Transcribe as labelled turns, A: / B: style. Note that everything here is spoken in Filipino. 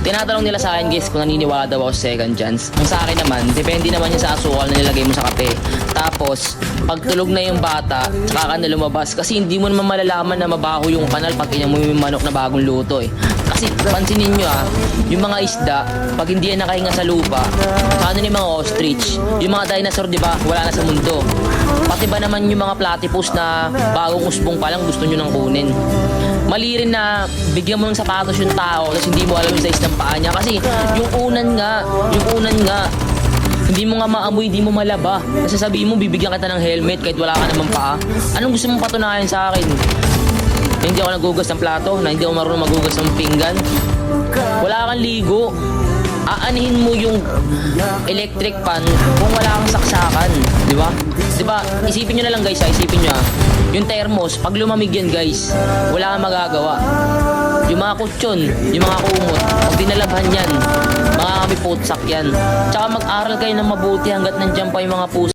A: Tinatanong nila sa akin guys kung naniniwala daw ako sa second chance. Ang sa akin naman, depende naman yun sa asukal na nilagay mo sa kape. Tapos, pag tulog na yung bata, saka ka na lumabas. Kasi hindi mo naman malalaman na mabaho yung kanal pag inyang mo yung manok na bagong luto eh. Kasi pansinin nyo yung mga isda, pag hindi yan nakahinga sa lupa, ano yung mga ostrich, yung mga dinosaur diba, wala na sa mundo. Pati ba naman yung mga platypus na bagong usbong pa lang gusto nyo nang kunin. Mali rin na bigyan mo ng sapatos yung tao tapos hindi mo alam yung size ng paa niya. Kasi yung unan nga, hindi mo nga maamoy, hindi mo malaba. Kasi sabihin mo, bibigyan kita ng helmet kahit wala ka naman paa. Anong gusto mong patunayan sa akin? Na hindi ako nagugas ng plato, na hindi ako marunong magugas ng pinggan. Wala kang ligo. Aanihin mo yung electric pan kung wala kang saksakan, di ba? Di ba? Isipin nyo na lang guys, isipin nyo yung thermos, pag lumamig yan guys, wala kang magagawa. Yung mga kutsyon, yung mga kumot, pag dinalabhan yan, mga kami putsak yan. Tsaka mag-aral kayo ng mabuti hanggat nandiyan pa yung mga puso.